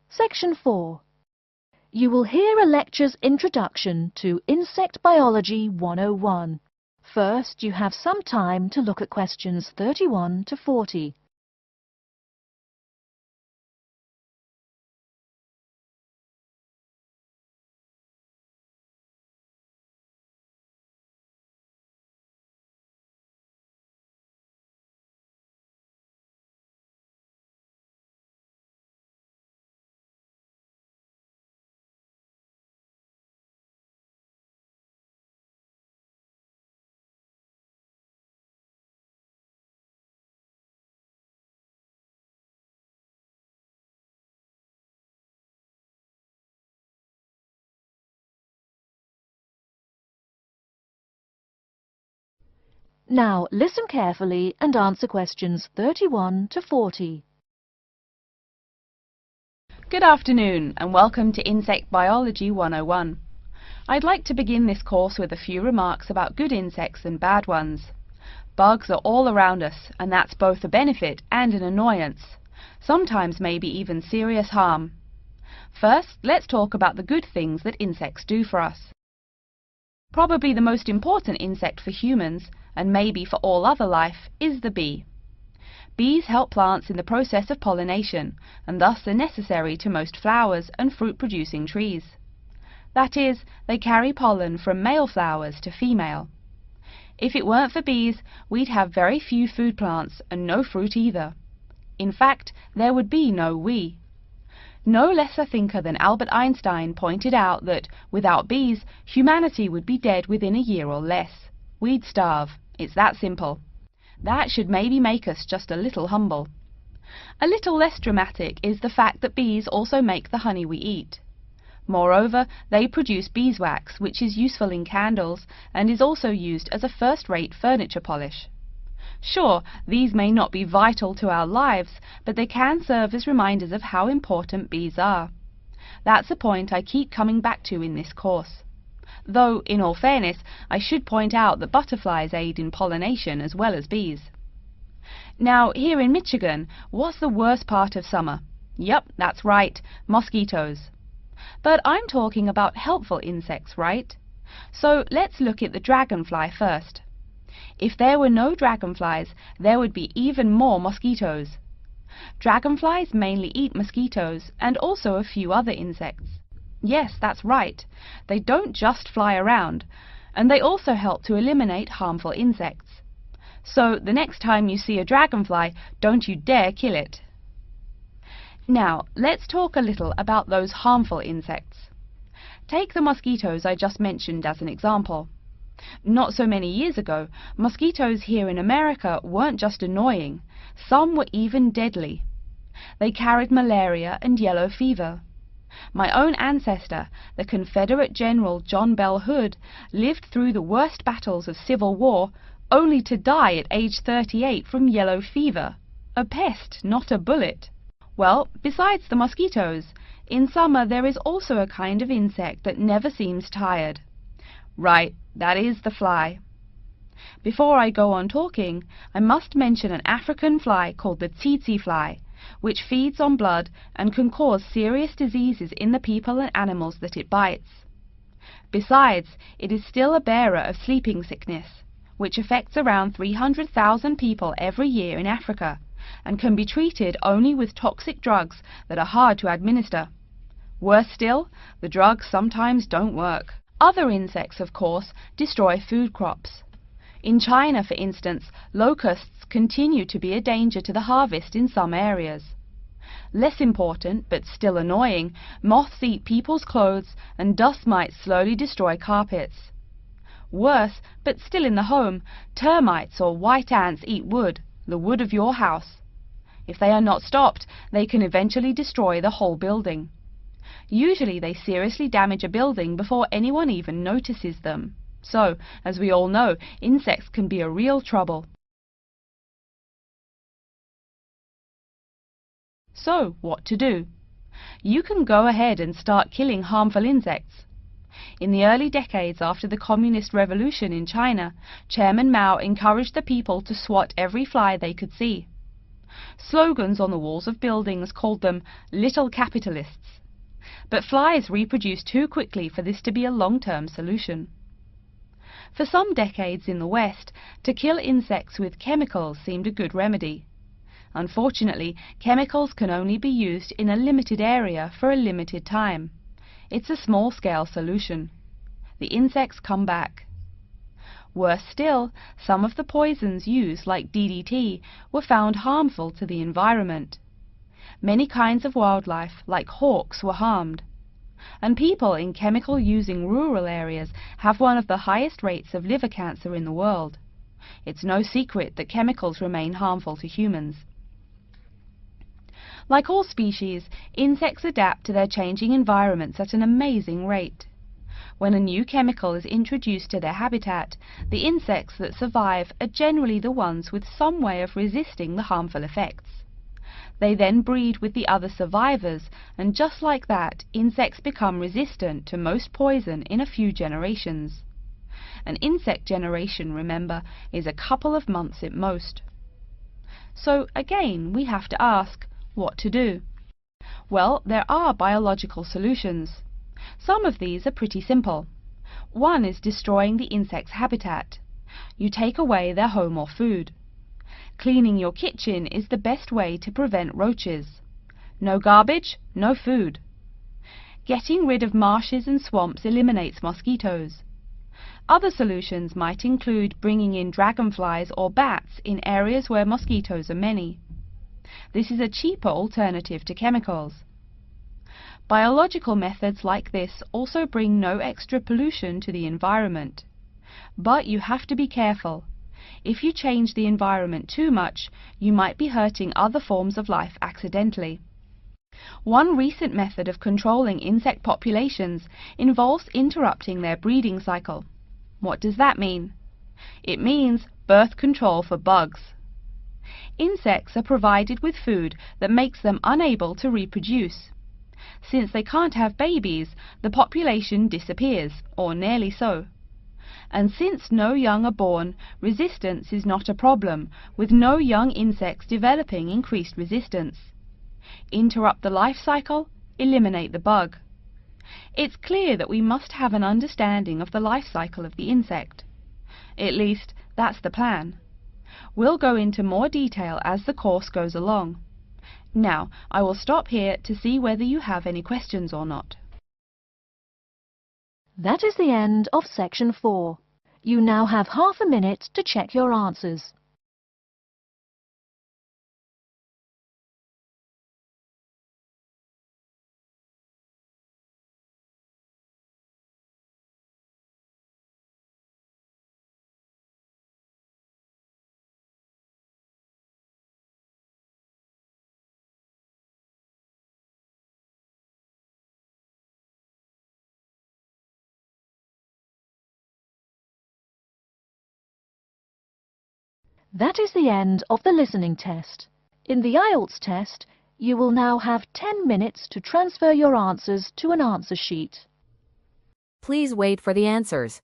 Section 4. You will hear a lecture's introduction to Insect Biology 101. First, you have some time to look at questions 31 to 40. Now, listen carefully and answer questions 31 to 40. Good afternoon and welcome to Insect Biology 101. I'd like to begin this course with a few remarks about good insects and bad ones. Bugs are all around us, and that's both a benefit and an annoyance, sometimes maybe even serious harm. First, let's talk about the good things that insects do for us. Probably the most important insect for humans, and maybe for all other life, is the bee. Bees help plants in the process of pollination, and thus are necessary to most flowers and fruit-producing trees. That is, they carry pollen from male flowers to female. If it weren't for bees, we'd have very few food plants and no fruit either. In fact, there would be no we. No less a thinker than Albert Einstein pointed out that, without bees, humanity would be dead within a year or less. We'd starve. It's that simple. That should maybe make us just a little humble. A little less dramatic is the fact that bees also make the honey we eat. Moreover, they produce beeswax, which is useful in candles and is also used as a first-rate furniture polish. Sure, these may not be vital to our lives, but they can serve as reminders of how important bees are. That's a point I keep coming back to in this course. Though, in all fairness, I should point out that butterflies aid in pollination as well as bees. Now, here in Michigan, what's the worst part of summer? Yep, that's right, mosquitoes. But I'm talking about helpful insects, right? So let's look at the dragonfly first. If there were no dragonflies, there would be even more mosquitoes. Dragonflies mainly eat mosquitoes and also a few other insects. Yes, that's right. They don't just fly around, and they also help to eliminate harmful insects. So the next time you see a dragonfly, don't you dare kill it. Now, let's talk a little about those harmful insects. Take the mosquitoes I just mentioned as an example. Not so many years ago, mosquitoes here in America weren't just annoying, some were even deadly. They carried malaria and yellow fever. My own ancestor, the Confederate General John Bell Hood, lived through the worst battles of Civil War, only to die at age 38 from yellow fever. A pest, not a bullet. Well, besides the mosquitoes, in summer there is also a kind of insect that never seems tired. Right, that is the fly. Before I go on talking, I must mention an African fly called the tsetse fly, which feeds on blood and can cause serious diseases in the people and animals that it bites. Besides, it is still a bearer of sleeping sickness, which affects around 300,000 people every year in Africa, and can be treated only with toxic drugs that are hard to administer. Worse still, the drugs sometimes don't work. Other insects, of course, destroy food crops. In China, for instance, locusts continue to be a danger to the harvest in some areas. Less important, but still annoying, moths eat people's clothes and dust mites slowly destroy carpets. Worse, but still in the home, termites or white ants eat wood, the wood of your house. If they are not stopped, they can eventually destroy the whole building. Usually they seriously damage a building before anyone even notices them. So, as we all know, insects can be a real trouble. So, what to do? You can go ahead and start killing harmful insects. In the early decades after the Communist Revolution in China, Chairman Mao encouraged the people to swat every fly they could see. Slogans on the walls of buildings called them little capitalists. But flies reproduce too quickly for this to be a long-term solution. For some decades in the West, to kill insects with chemicals seemed a good remedy. Unfortunately, chemicals can only be used in a limited area for a limited time. It's a small-scale solution. The insects come back. Worse still, some of the poisons used, like DDT, were found harmful to the environment. Many kinds of wildlife, like hawks, were harmed. And people in chemical-using rural areas have one of the highest rates of liver cancer in the world. It's no secret that chemicals remain harmful to humans. Like all species, insects adapt to their changing environments at an amazing rate. When a new chemical is introduced to their habitat, the insects that survive are generally the ones with some way of resisting the harmful effects. They then breed with the other survivors, and just like that, insects become resistant to most poison in a few generations. An insect generation, remember, is a couple of months at most. So again, we have to ask, what to do? Well, there are biological solutions. Some of these are pretty simple. One is destroying the insect's habitat. You take away their home or food. Cleaning your kitchen is the best way to prevent roaches. No garbage, no food. Getting rid of marshes and swamps eliminates mosquitoes. Other solutions might include bringing in dragonflies or bats in areas where mosquitoes are many. This is a cheaper alternative to chemicals. Biological methods like this also bring no extra pollution to the environment. But you have to be careful. If you change the environment too much, you might be hurting other forms of life accidentally. One recent method of controlling insect populations involves interrupting their breeding cycle. What does that mean? It means birth control for bugs. Insects are provided with food that makes them unable to reproduce. Since they can't have babies, the population disappears, or nearly so. And since no young are born, resistance is not a problem, with no young insects developing increased resistance. Interrupt the life cycle, eliminate the bug. It's clear that we must have an understanding of the life cycle of the insect. At least, that's the plan. We'll go into more detail as the course goes along. Now, I will stop here to see whether you have any questions or not. That is the end of section 4. You now have half a minute to check your answers. That is the end of the listening test. In the IELTS test, you will now have 10 minutes to transfer your answers to an answer sheet. Please wait for the answers.